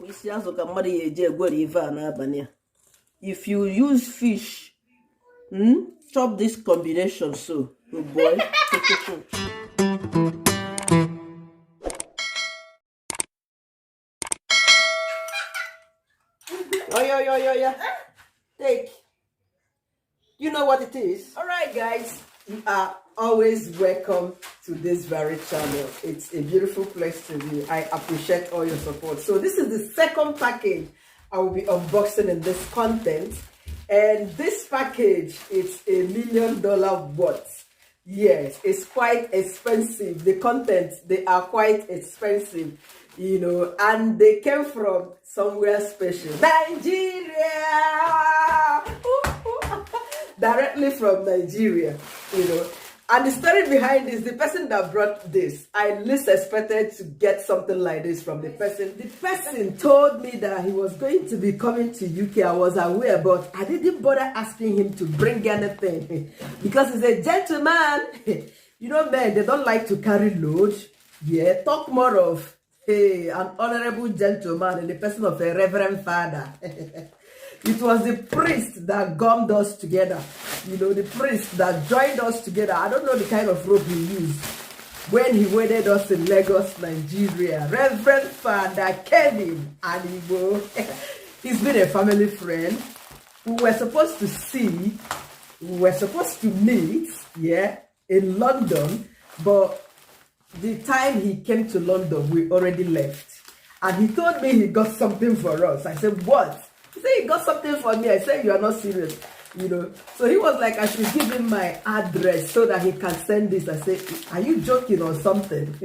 If you use fish, chop this combination so, oh boy. Oh, yeah. Take. You know what it is? All right, guys. You are always welcome to this very channel. It's a beautiful place to be. I appreciate all your support. So this is the second package I will be unboxing in this content. And this package is $1 million worth. Yes, it's quite expensive. The contents, they are quite expensive, you know, and they came from somewhere special. Nigeria! Directly from Nigeria, you know. And the story behind this, the person that brought this, I least expected to get something like this from the person. The person told me that he was going to be coming to UK. I was aware, but I didn't bother asking him to bring anything because he's a gentleman. You know, men, they don't like to carry load. Yeah, talk more of, hey, an honorable gentleman in the person of a reverend father. It was the priest that gummed us together. You know, the priest that joined us together. I don't know the kind of rope he used when he wedded us in Lagos, Nigeria. Reverend Father Kevin Anibo. He's been a family friend. We were supposed to see, we were supposed to meet, yeah, in London. But the time he came to London, we already left. And he told me he got something for us. I said, what? He said he got something for me. I said, you are not serious, you know. So he was like, I should give him my address so that he can send this. I said, are you joking or something?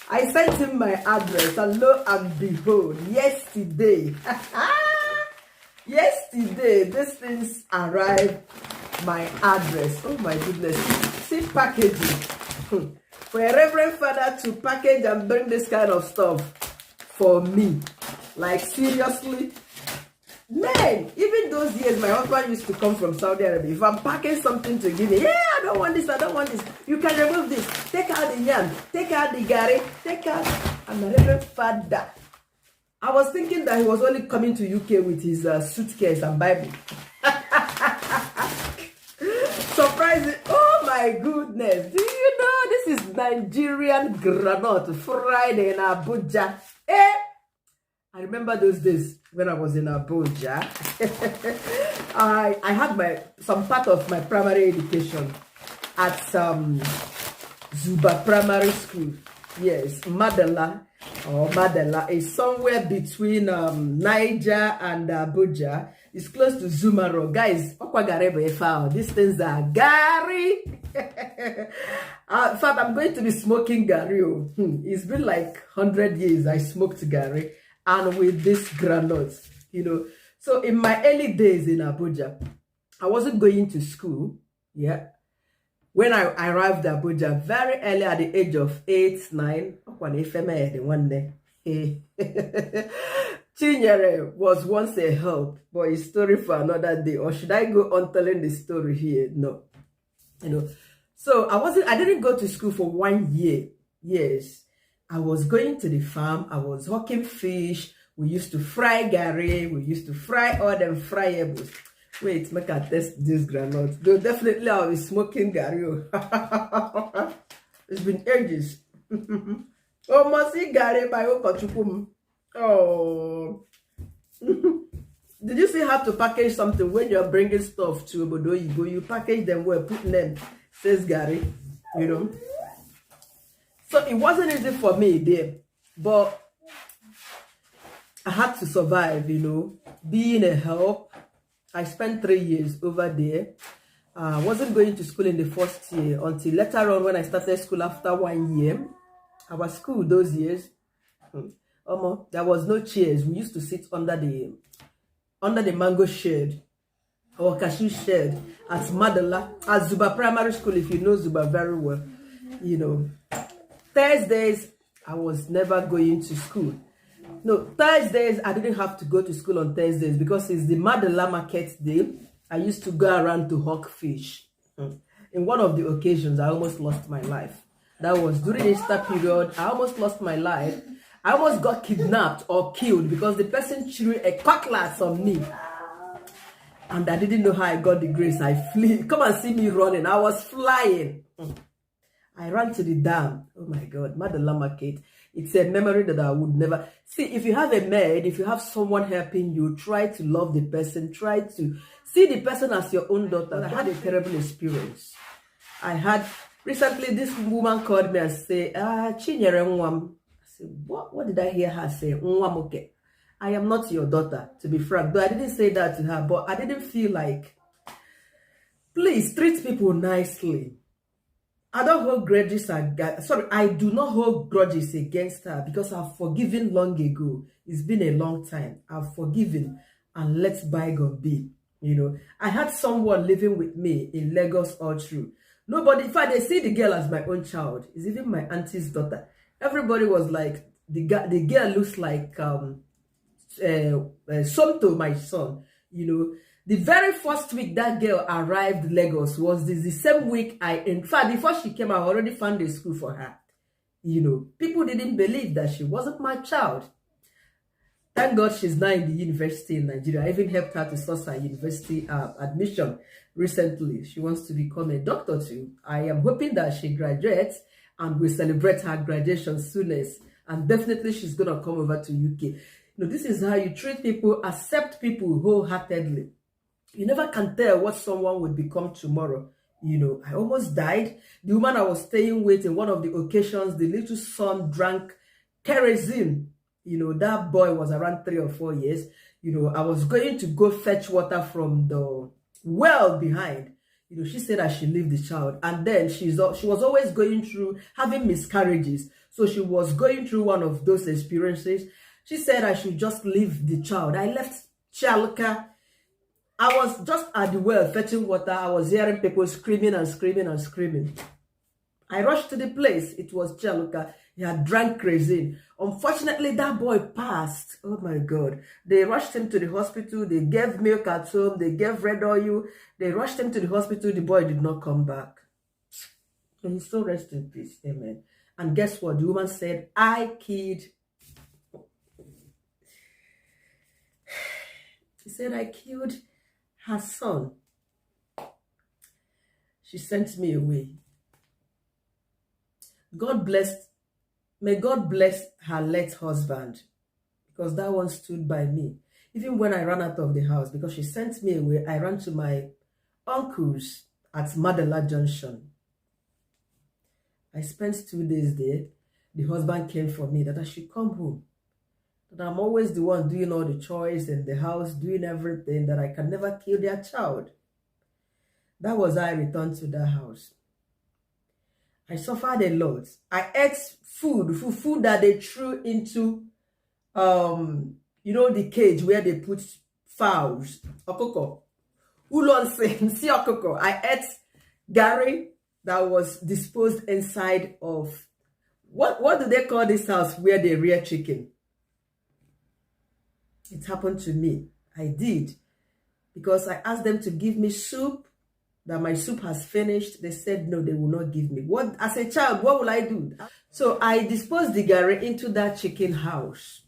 I sent him my address, and lo and behold, yesterday, these things arrived, my address. Oh my goodness. See packaging. For a reverend father to package and bring this kind of stuff for me, like seriously. Man, even those years, my husband used to come from Saudi Arabia. If I'm packing something to give me, yeah, I don't want this, I don't want this. You can remove this. Take out the yam. Take out the gari. Take out. I'm a reverend father. I was thinking that he was only coming to UK with his suitcase and Bible. Surprising. Oh my goodness. Do you know this is Nigerian granite fried in Abuja? I remember those days when I was in Abuja. I had some part of my primary education at Zuba Primary School. Yes, Madela is somewhere between Niger and Abuja. It's close to Zuma Road. Guys, these things are Gary. In fact, I'm going to be smoking Gary. It's been like 100 years I smoked Gary. And with this granules, you know. So in my early days in Abuja, I wasn't going to school. Yeah. When I arrived at Abuja, very early at the age of 8, 9, one day. Chinyere was once a help, but a story for another day. Or should I go on telling the story here? No. You know. So I didn't go to school for 1 year. Yes. I was going to the farm. I was hawking fish. We used to fry gari. We used to fry all them fryables. Wait, make I test this granules. Though definitely I'll be smoking gari. It's been ages. Oh, must gari by Okachukum. Oh. Did you see how to package something when you're bringing stuff to Obodo? You package them well, put them, says gari, you know. So it wasn't easy for me there, but I had to survive, you know, being a help. I spent 3 years over there. I wasn't going to school in the first year until later on when I started school after 1 year. Our school those years, there was no chairs. We used to sit under the mango shade or cashew shade at Madela, at Zuba Primary School, if you know Zuba very well, you know. Thursdays, I was never going to school. No, Thursdays, I didn't have to go to school on Thursdays because it's the Madela market day. I used to go around to hawk fish. In one of the occasions, I almost lost my life. That was during Easter period. I almost lost my life. I almost got kidnapped or killed because the person threw a cutlass on me. And I didn't know how I got the grace. I flee. Come and see me running. I was flying. I ran to the dam. Oh my God, Madalama Kate. It's a memory that I would never... See, if you have a maid, if you have someone helping you, try to love the person. Try to see the person as your own daughter. I had a terrible experience. Recently, this woman called me and said, Chinyere Nwam. I said, what did I hear her say? Nwamoke. I am not your daughter, to be frank. Though I didn't say that to her, but I didn't feel like... Please, treat people nicely. I don't hold grudges I do not hold grudges against her because I've forgiven long ago. It's been a long time. I've forgiven and let bygone be. You know, I had someone living with me in Lagos all through. Nobody, in fact, they see the girl as my own child. It's even my auntie's daughter. Everybody was like, the girl looks like Somto, my son. You know, the very first week that girl arrived Lagos was the same week in fact, before she came, I already found a school for her. You know, people didn't believe that she wasn't my child. Thank God she's now in the university in Nigeria. I even helped her to source her university admission recently. She wants to become a doctor too. I am hoping that she graduates and we celebrate her graduation soonest. And definitely she's going to come over to UK. You know, this is how you treat people, accept people wholeheartedly. You never can tell what someone would become tomorrow. You know, I almost died. The woman I was staying with in one of the occasions, the little son drank kerosene. You know, that boy was around 3 or 4 years. You know, I was going to go fetch water from the well behind. You know, she said I should leave the child. And then she was always going through having miscarriages. So she was going through one of those experiences. She said I should just leave the child. I left Chalka. I was just at the well fetching water. I was hearing people screaming and screaming and screaming. I rushed to the place. It was Chalka. He had drank kerosene. Unfortunately, that boy passed. Oh my God. They rushed him to the hospital. They gave milk at home. They gave red oil. They rushed him to the hospital. The boy did not come back. And he's still rest in peace. Amen. And guess what? The woman said, I killed. He said, I killed her son. She sent me away. May God bless her late husband, because that one stood by me. Even when I ran out of the house, because she sent me away, I ran to my uncle's at Madela Junction. I spent 2 days there. The husband came for me that I should come home. That I'm always the one doing all the chores in the house, doing everything, that I can never kill their child. That was how I returned to that house. I suffered a lot. I ate food that they threw into, you know, the cage where they put fowls. Okoko. I ate gari that was disposed inside of, what do they call this house where they rear chicken? It happened to me. I did. Because I asked them to give me soup, that my soup has finished. They said no, they will not give me. What, as a child, what will I do? So I disposed the gari into that chicken house.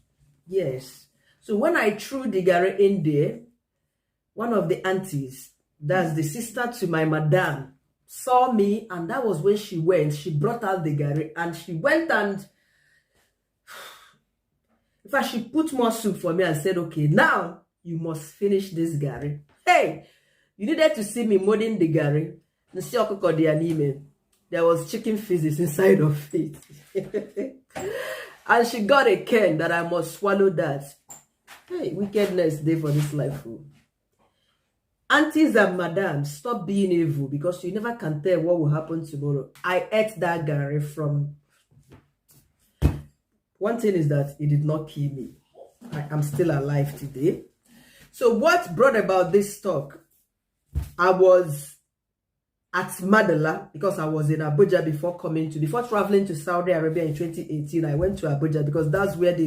Yes. So when I threw the gari in there, one of the aunties, that's the sister to my madam, saw me, and that was when she went. She brought out the gari and she went and, in fact, she put more soup for me and said, okay, now you must finish this gari. Hey! You needed to see me molding the gari. There was chicken feces inside of it. And she got a can that I must swallow that. Hey, wickedness day for this life. Aunties and madams, stop being evil, because you never can tell what will happen tomorrow. I ate that gari from... One thing is that it did not kill me. I am still alive today. So what brought about this talk? I was at Madela because I was in Abuja before traveling to Saudi Arabia in 2018. I went to Abuja because that's where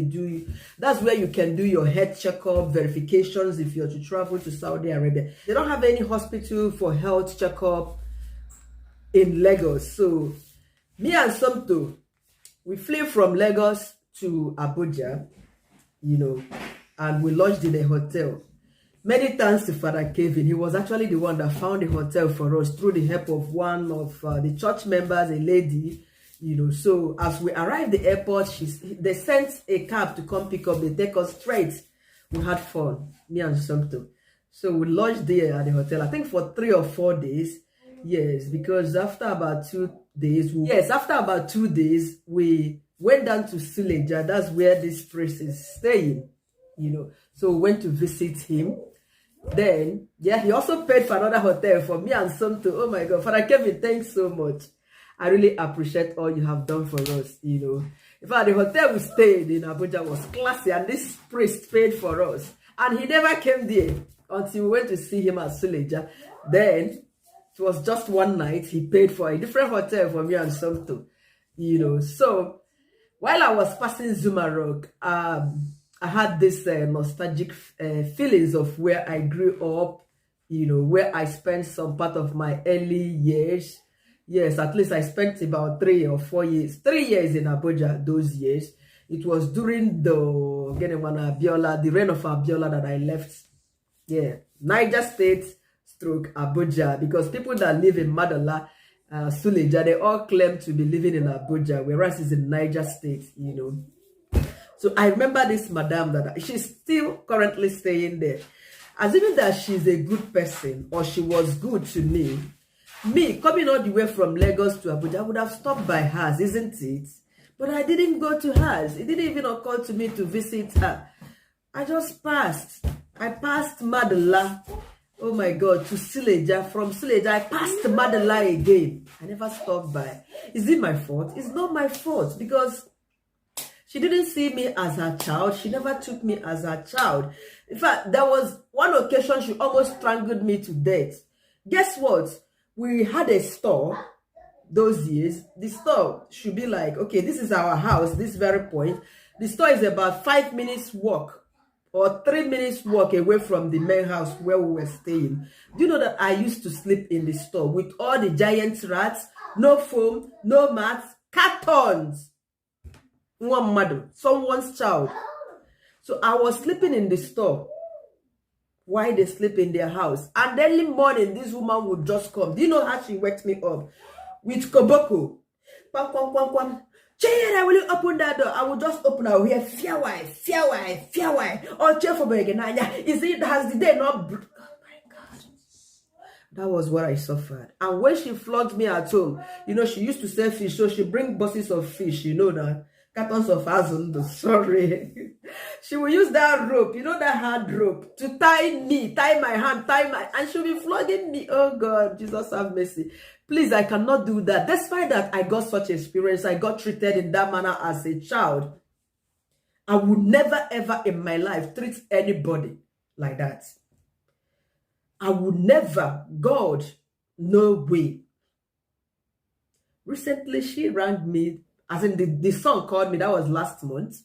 you can do your health checkup verifications if you're to travel to Saudi Arabia. They don't have any hospital for health checkup in Lagos. So me and Somto, we flew from Lagos to Abuja, and we lodged in a hotel. Many thanks to Father Kevin. He was actually the one that found the hotel for us through the help of one of the church members, a lady. So as we arrived at the airport, they sent a cab to come pick up. They take us straight. We had fun, me and Somto. So we lodged there at the hotel, I think for 3 or 4 days. Yes, because after about 2 days, we went down to Suleja. That's where this priest is staying, So we went to visit him. Then, he also paid for another hotel for me and Somto. Oh my God, Father Kevin, thanks so much. I really appreciate all you have done for us, In fact, the hotel we stayed in Abuja was classy, and this priest paid for us. And he never came there until we went to see him at Suleja. Then, it was just one night. He paid for a different hotel for me and Somto, So, while I was passing Zuma Rock, I had this nostalgic feelings of where I grew up, where I spent some part of my early years. Yes, at least I spent about 3 or 4 years, 3 years in Abuja those years. It was during the reign of Abiola that I left. Yeah, Niger State stroke Abuja, because people that live in Madala, Suleja, they all claim to be living in Abuja, whereas it's in Niger State, So I remember this madam that she's still currently staying there. Assuming that she's a good person, or she was good to me, coming all the way from Lagos to Abuja, I would have stopped by hers, isn't it? But I didn't go to hers. It didn't even occur to me to visit her. I just passed. I passed Madala. Oh my God, to Suleja. From Suleja, I passed Madala again. I never stopped by. Is it my fault? It's not my fault, because she didn't see me as her child. She never took me as her child. In fact, there was one occasion she almost strangled me to death. Guess what? We had a store those years. The store should be like, okay, this is our house, this very point. The store is about 5 minutes walk or 3 minutes walk away from the main house where we were staying. Do you know that I used to sleep in the store with all the giant rats, no foam, no mats, cartons? One mother, someone's child. So I was sleeping in the store while they sleep in their house. And early morning, this woman would just come. Do you know how she waked me up? With koboko. Pam, pam, pam, pam. Chira, will you open that door? I will just open. I will hear, fiawai. Oh, cheer for me again. Is it, has the day not... Oh my God. That was what I suffered. And when she flogged me at home, she used to sell fish. So she bring boxes of fish, that. Cartons of hazelnut, sorry. She will use that rope, that hard rope, to tie my hand, and she'll be flogging me. Oh God, Jesus have mercy. Please, I cannot do that. Despite that I got such experience, I got treated in that manner as a child, I would never ever in my life treat anybody like that. I would never. God, no way. Recently, she rang me. As in the son called me, that was last month.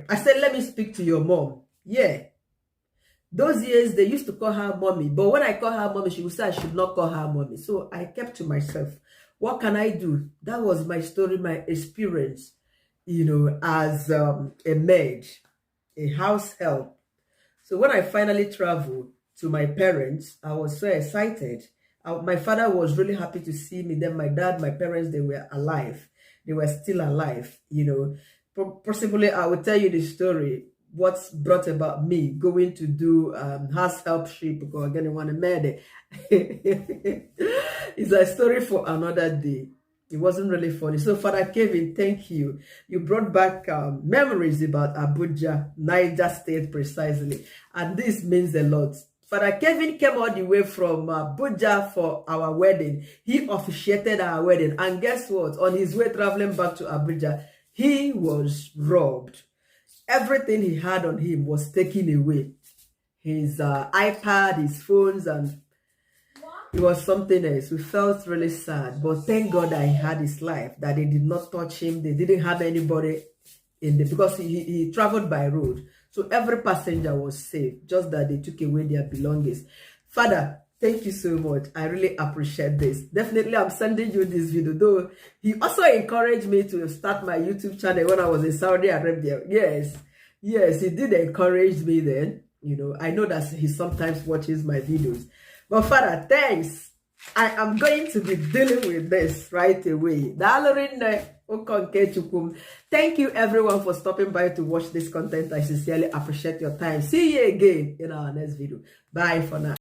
I said, let me speak to your mom. Yeah. Those years, they used to call her mommy. But when I call her mommy, she would say I should not call her mommy. So I kept to myself. What can I do? That was my story, my experience, as a maid, a house help. So when I finally traveled to my parents, I was so excited. My father was really happy to see me. Then my dad, my parents, they were alive. They were still alive, Possibly, I will tell you the story, what's brought about me going to do house help ship, because again, I want to mad it. It's a story for another day. It wasn't really funny. So, Father Kevin, thank you. You brought back memories about Abuja, Niger State precisely. And this means a lot. Father Kevin came all the way from Abuja for our wedding. He officiated our wedding. And guess what? On his way traveling back to Abuja, he was robbed. Everything he had on him was taken away. His iPad, his phones, and it was something else. We felt really sad. But thank God that he had his life, that they did not touch him. They didn't have anybody in the, because he traveled by road. So every passenger was safe, just that they took away their belongings. Father, Thank you so much. I really appreciate this. Definitely, I'm sending you this video. Though he also encouraged me to start my YouTube channel when I was in Saudi Arabia. Yes, yes, he did encourage me then. I know that he sometimes watches my videos. But Father, thanks. I am going to be dealing with this right away. Thank you everyone for stopping by to watch this content. I sincerely appreciate your time. See you again in our next video. Bye for now.